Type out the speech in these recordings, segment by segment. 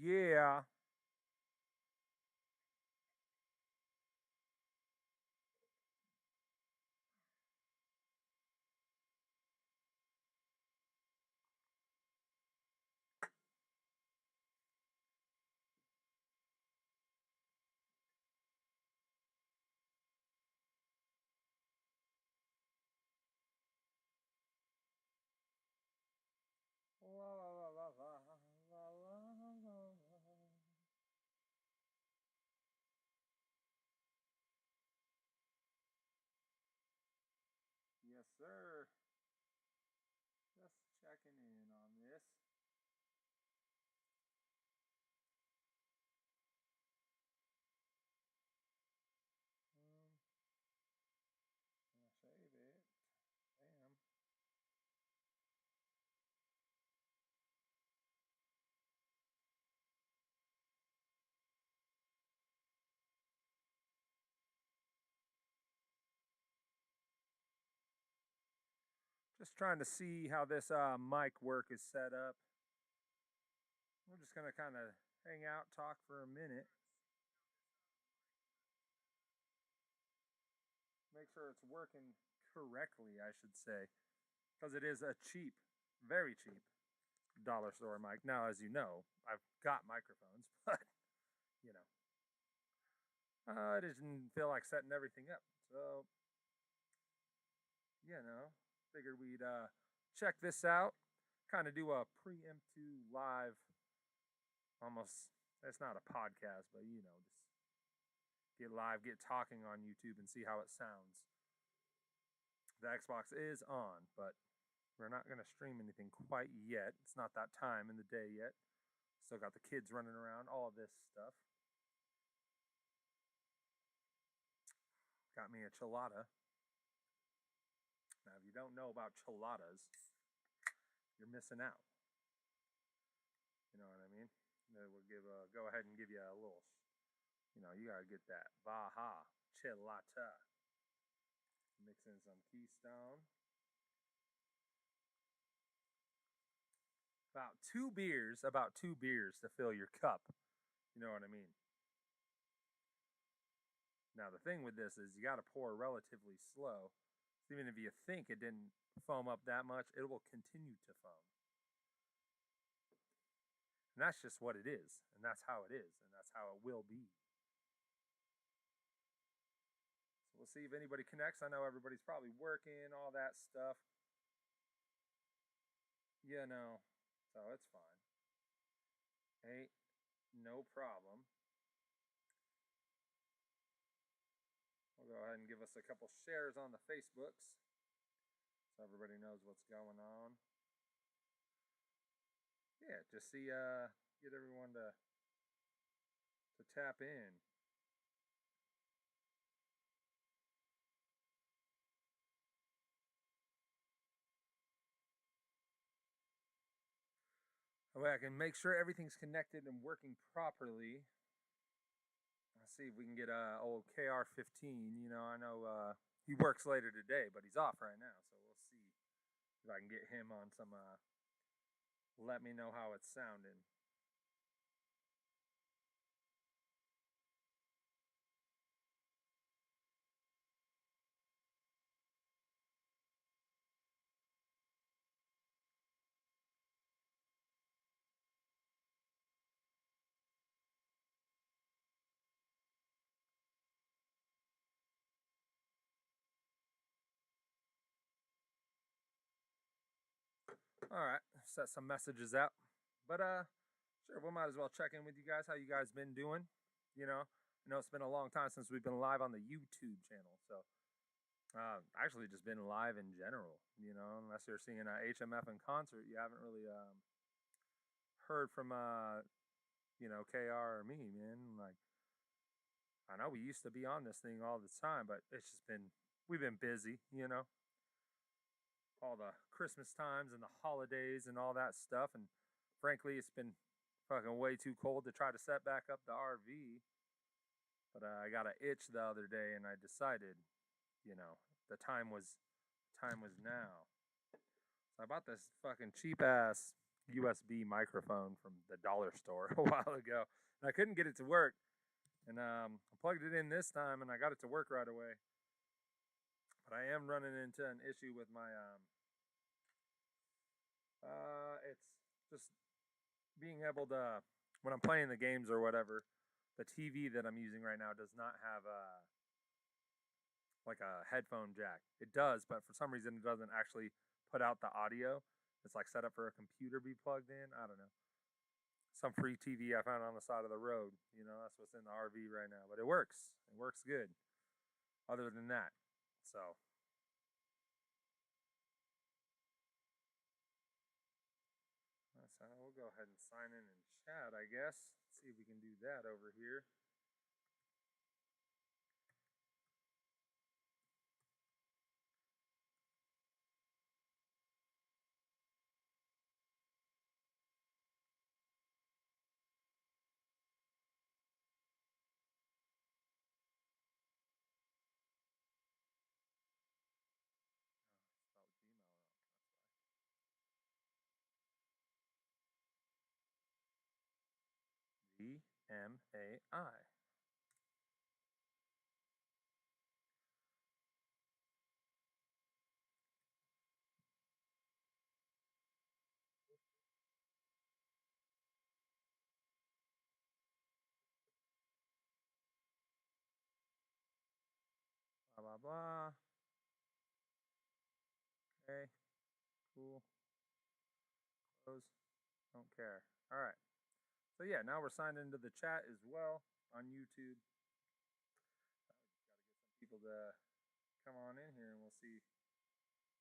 Yeah. La, la, la, la, la, la, la, la, la. Yes, sir. Just checking in on this. Um, gonna save it. Bam. Just trying to see how this mic work is set up. We're just gonna kind of hang out, talk for a minute, make sure it's working correctly, I should say, because it is a cheap, very cheap dollar store mic. Now, as you know, I've got microphones, but you know, I didn't feel like setting everything up. So, figured we'd check this out, kind of do a preemptive live, almost, it's not a podcast, but just get live, get talking on YouTube and see how it sounds. The Xbox is on, but we're not going to stream anything quite yet. It's not that time in the day yet. Still got the kids running around, all of this stuff. Got me a chilada. Now, if you don't know about chiladas, you're missing out. You know what I mean? We'll go ahead and give you a little, you gotta get that Baja Chilata. Mix in some Keystone. About two beers to fill your cup. You know what I mean? Now, the thing with this is you gotta pour relatively slow. Even if you think it didn't foam up that much, it will continue to foam. And that's just what it is. And that's how it is. And that's how it will be. So we'll see if anybody connects. I know everybody's probably working, all that stuff. You know, so it's fine. Hey, no problem. We'll go ahead and give us a couple shares on the Facebooks so everybody knows what's going on. Yeah, just see get everyone to tap in. That way I can make sure everything's connected and working properly. Let's see if we can get old KR15. I know he works later today, but he's off right now, so we'll see if I can get him on some. Let me know how it's sounding. All right, set some messages out, but sure, we might as well check in with you guys. How you guys been doing? I know it's been a long time since we've been live on the YouTube channel, so actually just been live in general. Unless you're seeing HMF in concert, you haven't really heard from KR or me, man. Like, I know we used to be on this thing all the time, but it's just been we've been busy, all the Christmas times and the holidays and all that stuff, and frankly, it's been fucking way too cold to try to set back up the RV. But I got an itch the other day, and I decided, the time was now. So I bought this fucking cheap ass USB microphone from the dollar store a while ago, and I couldn't get it to work. And I plugged it in this time, and I got it to work right away. But I am running into an issue with my it's just being able to, when I'm playing the games or whatever, the TV that I'm using right now does not have like a headphone jack. It does, but for some reason it doesn't actually put out the audio. It's like set up for a computer to be plugged in. I don't know. Some free TV I found on the side of the road. You know, that's what's in the RV right now. But it works. It works good. Other than that. So we'll go ahead and sign in and chat, I guess. See if we can do that over here. Spelled Gmail wrong. That's why. GMAI. Blah, blah, blah. Okay. Cool. Close. Don't care. All right. So yeah, now we're signed into the chat as well on YouTube. We just got to get some people to come on in here, and we'll see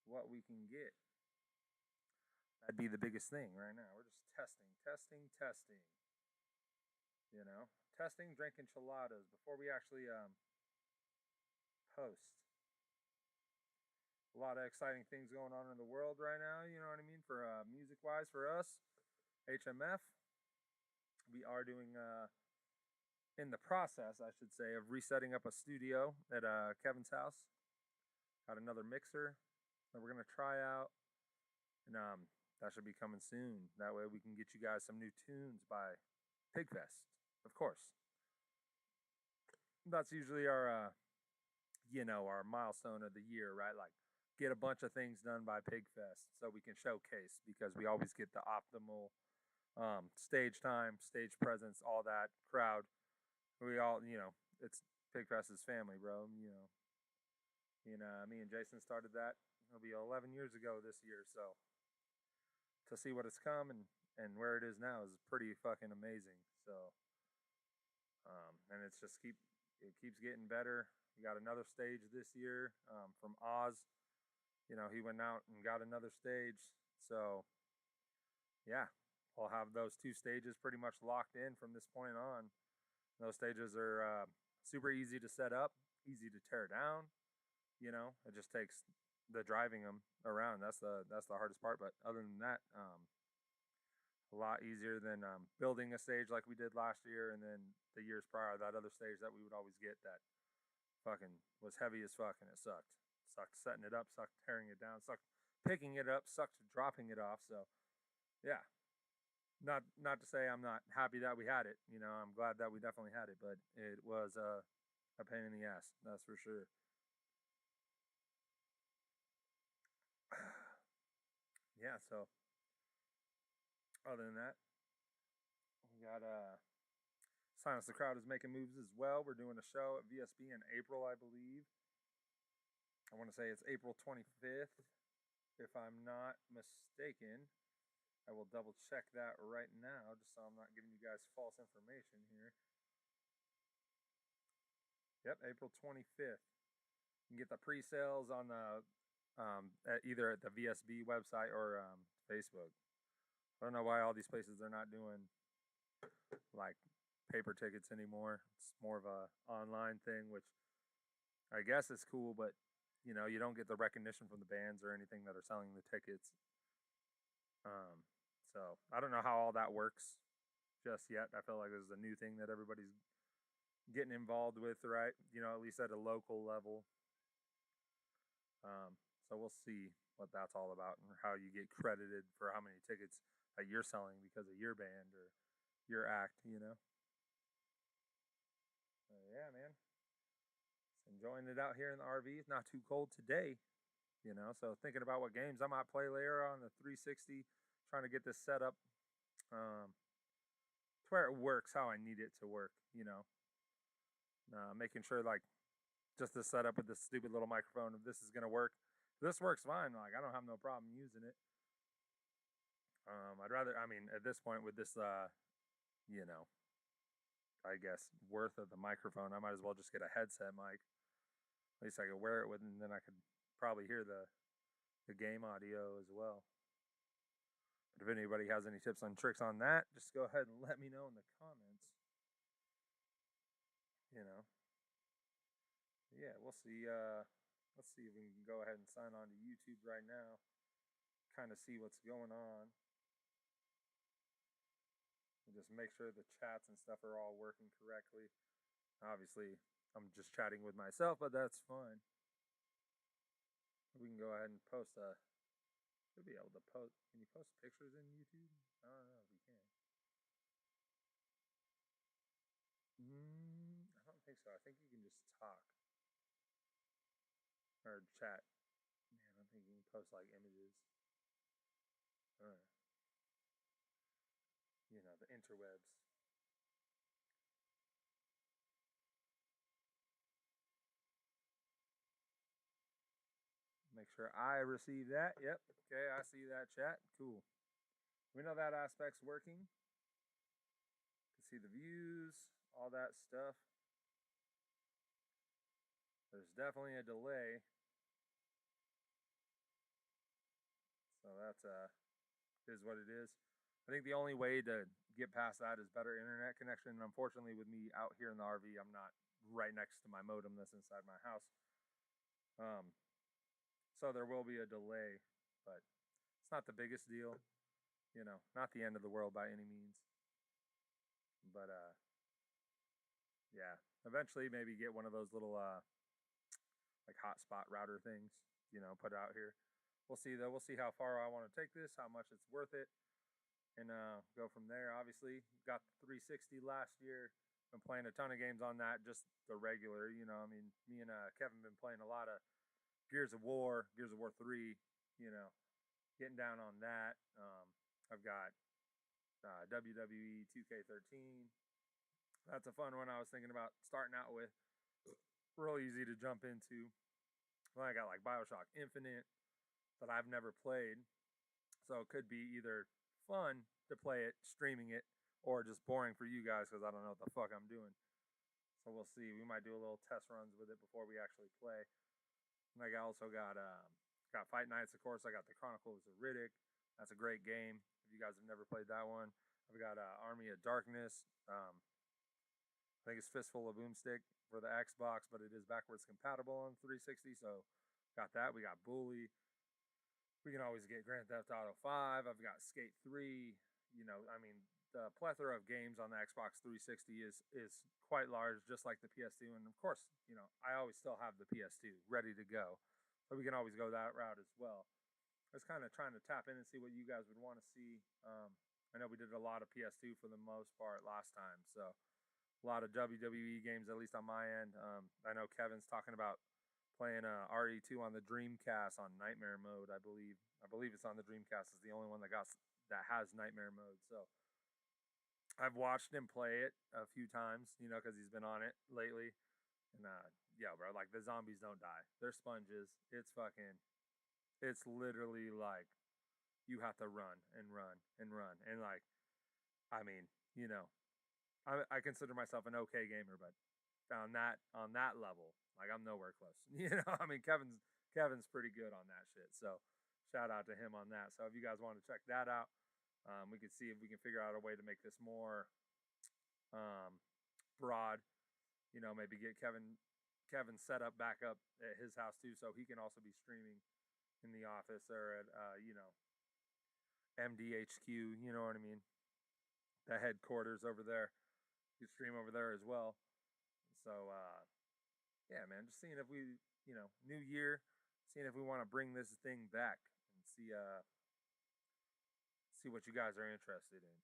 what we can get. That'd be the biggest thing right now. We're just testing. You know, testing, drink enchiladas before we actually post. A lot of exciting things going on in the world right now. You know what I mean? For music wise, for us, HMF, we are doing in the process, I should say, of resetting up a studio at Kevin's house. Got another mixer that we're gonna try out, and that should be coming soon. That way we can get you guys some new tunes by Pigfest, of course. That's usually our our milestone of the year, right? Like get a bunch of things done by Pigfest so we can showcase, because we always get the optimal stage time, stage presence, all that crowd. We all, it's Pigfest's family, bro. Me and Jason started that. It'll be 11 years ago this year, so to see what it's come and where it is now is pretty fucking amazing. So, and it keeps getting better. We got another stage this year from Oz. He went out and got another stage. So, yeah, we'll have those two stages pretty much locked in from this point on. Those stages are super easy to set up, easy to tear down. It just takes the driving them around. That's the hardest part. But other than that, a lot easier than building a stage like we did last year, and then the years prior, that other stage that we would always get that fucking was heavy as fuck, and it sucked. Sucked setting it up, sucked tearing it down, sucked picking it up, sucked dropping it off. So, yeah. Not to say I'm not happy that we had it. I'm glad that we definitely had it, but it was a pain in the ass. That's for sure. Yeah. So, other than that, we got Silence the Crowd is making moves as well. We're doing a show at VSB in April, I believe. I want to say it's April 25th, if I'm not mistaken. I will double check that right now, just so I'm not giving you guys false information here. Yep, April 25th. You can get the pre-sales on the either at the VSB website or Facebook. I don't know why all these places are not doing like paper tickets anymore. It's more of a online thing, which I guess is cool, but you don't get the recognition from the bands or anything that are selling the tickets. So I don't know how all that works just yet. I feel like this is a new thing that everybody's getting involved with, right? At least at a local level. So we'll see what that's all about and how you get credited for how many tickets that you're selling because of your band or your act, you know. So yeah, man, just enjoying it out here in the RV. It's not too cold today, you know. So thinking about what games I might play later on the 360, trying to get this set up to where it works how I need it to work, you know. Making sure like just the setup with this stupid little microphone, if this is gonna work. This works fine. Like I don't have no problem using it. I'd rather, I mean, at this point with this, you know, I guess worth of the microphone, I might as well just get a headset mic. At least I could wear it with, and then I could probably hear the game audio as well. But if anybody has any tips and tricks on that, just go ahead and let me know in the comments. You know, yeah, we'll see. Let's see if we can go ahead and sign on to YouTube right now. Kind of see what's going on. And just make sure the chats and stuff are all working correctly. Obviously, I'm just chatting with myself, but that's fine. We can go ahead and post a. Should be able to post. Can you post pictures in YouTube? I don't know if you can. I don't think so. I think you can just talk or chat. Man, I don't think you can post like images. You know, the interwebs. Make sure I receive that. Yep. Okay, I see that chat. Cool. We know that aspect's working. You can see the views, all that stuff. There's definitely a delay. So that's is what it is. I think the only way to get past that is better internet connection. And unfortunately, with me out here in the RV, I'm not right next to my modem that's inside my house. So there will be a delay, but it's not the biggest deal. You know, not the end of the world by any means. But yeah, eventually maybe get one of those little like hotspot router things, you know, put out here. We'll see though. We'll see how far I want to take this, how much it's worth it, and go from there. Obviously, got the 360 last year. Been playing a ton of games on that, just the regular. You know, I mean, me and Kevin been playing a lot of Gears of War 3. You know, getting down on that. I've got WWE 2K13. That's a fun one I was thinking about starting out with. Real easy to jump into. Well, I got like Bioshock Infinite that I've never played. So it could be either fun to play it, streaming it, or just boring for you guys because I don't know what the fuck I'm doing. So we'll see. We might do a little test runs with it before we actually play. And I also got Fight Nights, of course. I got the Chronicles of Riddick. That's a great game. If you guys have never played that one, I've got Army of Darkness. I think it's Fistful of Boomstick for the Xbox, but it is backwards compatible on 360. So got that. We got Bully. We can always get Grand Theft Auto 5. I've got Skate 3. You know, I mean, the plethora of games on the Xbox 360 is quite large, just like the PS2. And of course, you know, I always still have the PS2 ready to go. So we can always go that route as well. I was kind of trying to tap in and see what you guys would want to see. I know we did a lot of PS2 for the most part last time. So a lot of WWE games, at least on my end. I know Kevin's talking about playing RE2 on the Dreamcast on Nightmare Mode. I believe it's on the Dreamcast. It's the only one that has Nightmare Mode. So I've watched him play it a few times, you know, because he's been on it lately. And yeah, bro, like the zombies don't die. They're sponges. It's literally like you have to run and run and run. And like, I mean, you know, I consider myself an okay gamer, but on that level, like I'm nowhere close. You know, I mean Kevin's pretty good on that shit. So shout out to him on that. So if you guys want to check that out, we can see if we can figure out a way to make this more broad. You know, maybe get Kevin set up back up at his house too, so he can also be streaming in the office or at you know, MDHQ. You know what I mean? The headquarters over there. You stream over there as well. So yeah, man, just seeing if we, you know, new year, seeing if we want to bring this thing back and see see what you guys are interested in.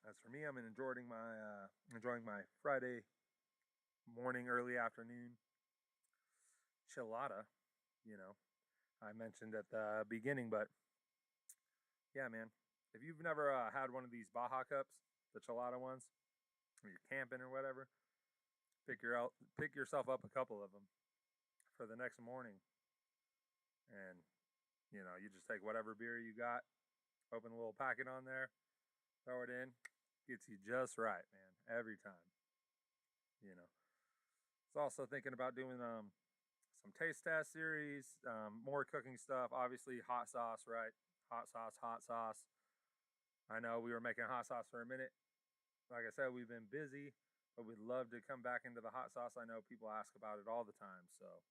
As for me, I'm enjoying my Friday morning, early afternoon chilada. You know, I mentioned at the beginning, but yeah, man, if you've never had one of these Baja cups, the chilada ones, or you're camping or whatever, pick yourself up a couple of them for the next morning, and you just take whatever beer you got, open a little packet on there, throw it in, gets you just right, man, every time. You know, it's also thinking about doing some taste test series, more cooking stuff. Obviously, hot sauce, right? Hot sauce, hot sauce. I know we were making hot sauce for a minute. Like I said, we've been busy, but we'd love to come back into the hot sauce. I know people ask about it all the time, so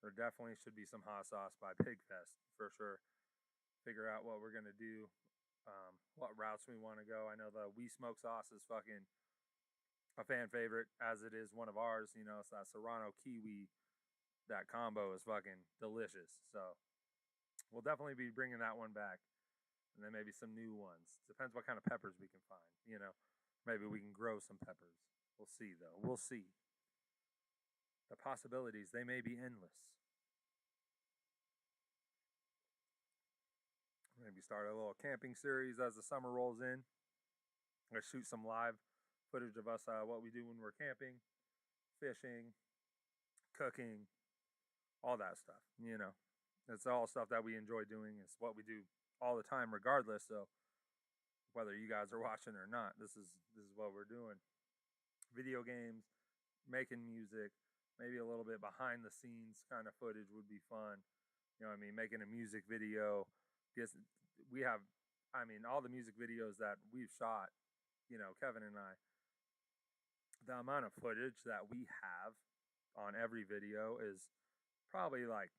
there definitely should be some hot sauce by Pigfest for sure. Figure out what we're gonna do, what routes we want to go. I know the We Smoke sauce is fucking a fan favorite, as it is one of ours. It's that Serrano Kiwi. That combo is fucking delicious. So we'll definitely be bringing that one back, and then maybe some new ones. Depends what kind of peppers we can find. Maybe we can grow some peppers. We'll see, though. We'll see. The possibilities, they may be endless. Maybe start a little camping series as the summer rolls in. Or shoot some live footage of us, what we do when we're camping, fishing, cooking, all that stuff. It's all stuff that we enjoy doing. It's what we do all the time, regardless. So whether you guys are watching or not, this is what we're doing. Video games, making music, maybe a little bit behind the scenes kind of footage would be fun. Making a music video. We have, all the music videos that we've shot, Kevin and I, the amount of footage that we have on every video is probably like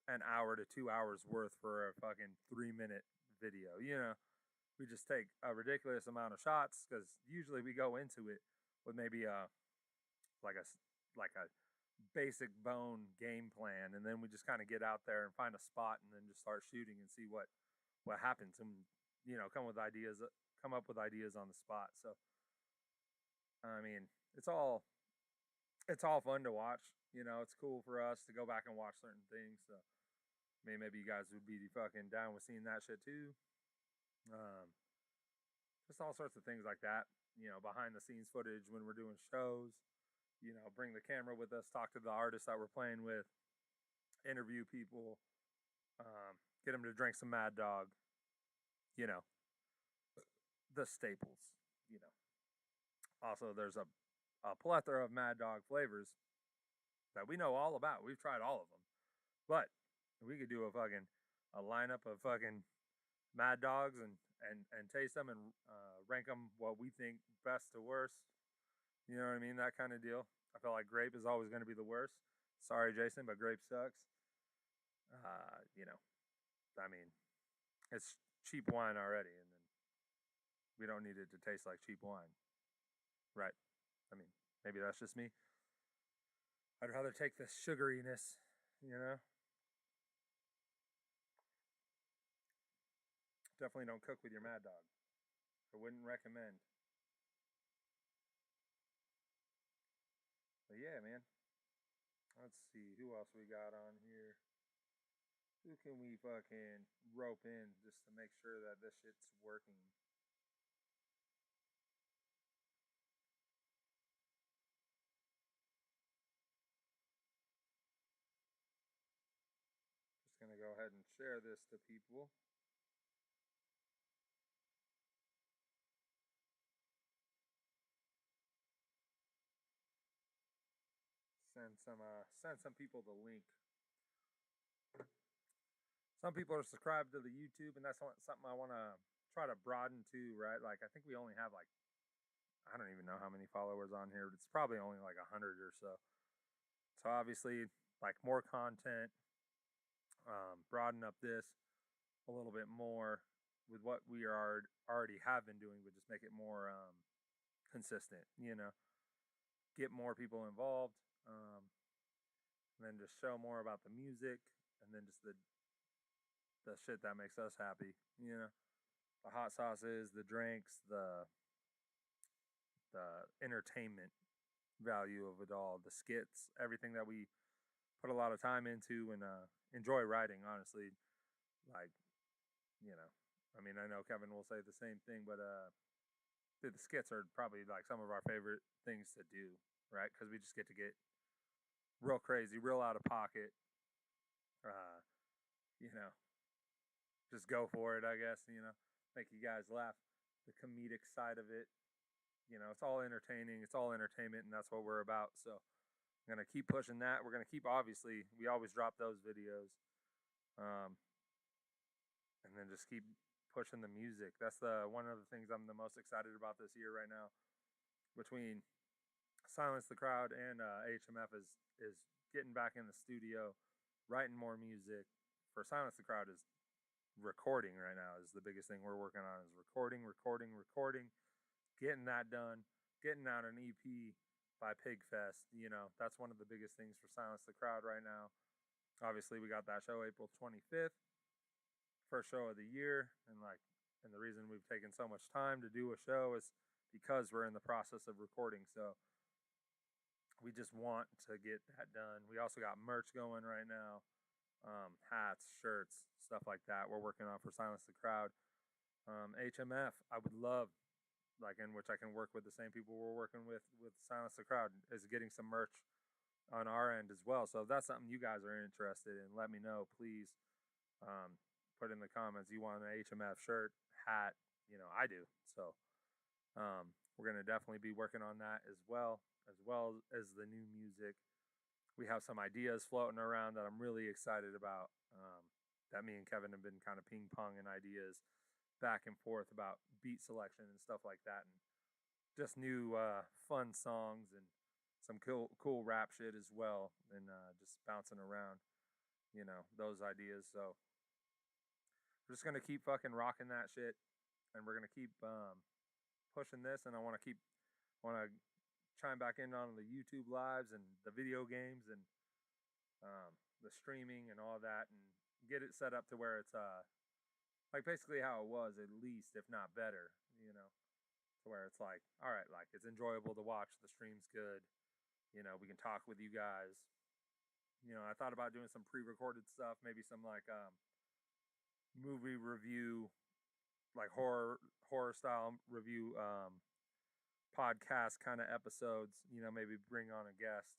an hour to 2 hours worth for a fucking 3-minute video. We just take a ridiculous amount of shots because usually we go into it with maybe like a basic bone game plan, and then we just kind of get out there and find a spot and then just start shooting and see what happens, and come up with ideas on the spot. So it's all fun to watch. It's cool for us to go back and watch certain things. So maybe you guys would be fucking down with seeing that shit too. Just all sorts of things like that. Behind the scenes footage when we're doing shows. Bring the camera with us, talk to the artists that we're playing with, interview people, get them to drink some Mad Dog. The staples. Also, there's a plethora of Mad Dog flavors that we know all about. We've tried all of them, but we could do a lineup of fucking Mad Dogs and taste them and rank them what we think best to worst. You know what I mean? That kind of deal. I feel like grape is always going to be the worst. Sorry, Jason, but grape sucks. It's cheap wine already, and then we don't need it to taste like cheap wine. Right. Maybe that's just me. I'd rather take the sugariness, Definitely don't cook with your Mad Dog. I wouldn't recommend. But yeah, man. Let's see who else we got on here. Who can we fucking rope in just to make sure that this shit's working? Just gonna go ahead and share this to people. Send some people the link. Some people are subscribed to the YouTube, and that's something I want to try to broaden too, right? Like, I think we only have I don't even know how many followers on here, but it's probably only like 100 or so. So obviously, like, more content, broaden up this a little bit more with what we already have been doing, but just make it more consistent, get more people involved, and then just show more about the music, and then just the shit that makes us happy. The hot sauces, the drinks, the entertainment value of it all, the skits, everything that we put a lot of time into and enjoy writing. Honestly, like I mean, I know Kevin will say the same thing, but the skits are probably like some of our favorite things to do, right? Because we just get to get real crazy, real out of pocket. Uh, you know, just go for it, I guess. Make you guys laugh. The comedic side of it, it's all entertaining. It's all entertainment, and that's what we're about. So I'm gonna keep pushing that. We're gonna keep, obviously, we always drop those videos, um, and then just keep pushing the music. That's the one of the things I'm the most excited about this year right now. Between Silence the Crowd and HMF is getting back in the studio, writing more music. For Silence the Crowd is recording right now is the biggest thing we're working on, is recording, getting that done, getting out an EP by Pigfest. That's one of the biggest things for Silence the Crowd right now. Obviously, we got that show April 25th, first show of the year, and the reason we've taken so much time to do a show is because we're in the process of recording. So we just want to get that done. We also got merch going right now, hats, shirts, stuff like that. We're working on for Silence the Crowd. HMF, I would love, in which I can work with the same people we're working with Silence the Crowd, is getting some merch on our end as well. So if that's something you guys are interested in, let me know, please. Put in the comments you want an HMF shirt, hat. I do. So we're gonna definitely be working on that as well as the new music. We have some ideas floating around that I'm really excited about. That me and Kevin have been kind of ping ponging ideas back and forth about beat selection and stuff like that, and just new fun songs and some cool rap shit as well, and just bouncing around, those ideas. So we're just gonna keep fucking rocking that shit, and we're gonna keep pushing this. And I want to chime back in on the YouTube lives and the video games and the streaming and all that, and get it set up to where it's like basically how it was, at least, if not better, to where it's like, all right, like it's enjoyable to watch, the stream's good, we can talk with you guys. I thought about doing some pre-recorded stuff, maybe some like movie review, like horror style review podcast kind of episodes, maybe bring on a guest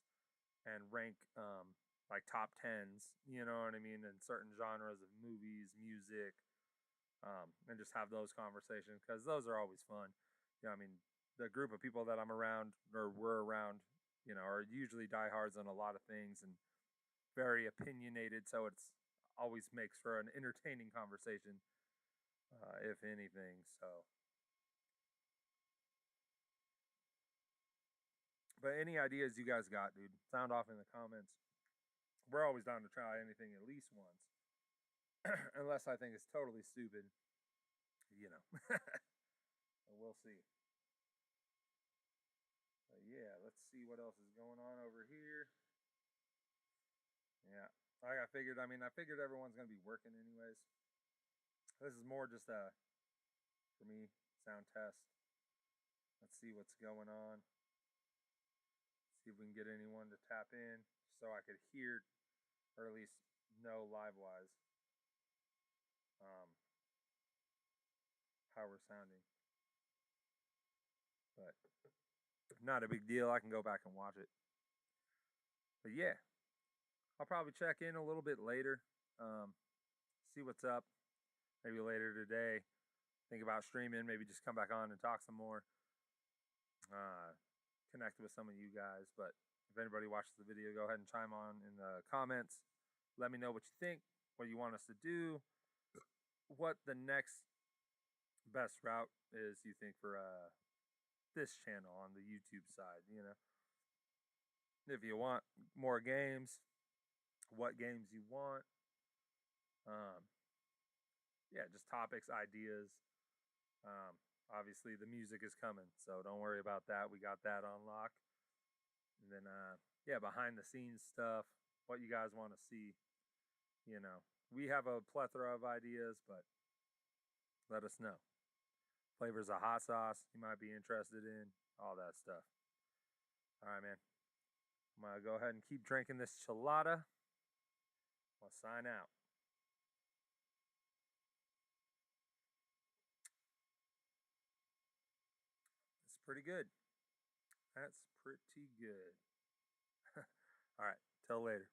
and rank like top tens, you know what I mean, in certain genres of movies, music, and just have those conversations, because those are always fun. I mean, the group of people that I'm around, or we're around, are usually diehards on a lot of things and very opinionated, so it's always makes for an entertaining conversation, if anything. So, but any ideas you guys got, dude, sound off in the comments. We're always down to try anything at least once, unless I think it's totally stupid, we'll see. But yeah, let's see what else is going on over here. Yeah, I figured. I mean, I figured everyone's gonna be working anyways. This is more just for me, sound test. Let's see what's going on. See if we can get anyone to tap in, so I could hear, or at least know live wise, how we're sounding. But not a big deal. I can go back and watch it. But yeah, I'll probably check in a little bit later. See what's up. Maybe later today. Think about streaming. Maybe just come back on and talk some more. Connect with some of you guys. But if anybody watches the video, go ahead and chime on in the comments. Let me know what you think, what you want us to do, what the next best route is you think for this channel on the YouTube side. If you want more games, what games you want. Yeah, just topics, ideas. Obviously the music is coming, so don't worry about that. We got that on lock. And then yeah, behind the scenes stuff, what you guys want to see. You know, we have a plethora of ideas, but let us know. Flavors of hot sauce you might be interested in, all that stuff. All right, man. I'm going to go ahead and keep drinking this chelada. I'll sign out. It's pretty good. That's pretty good. All right. Till later.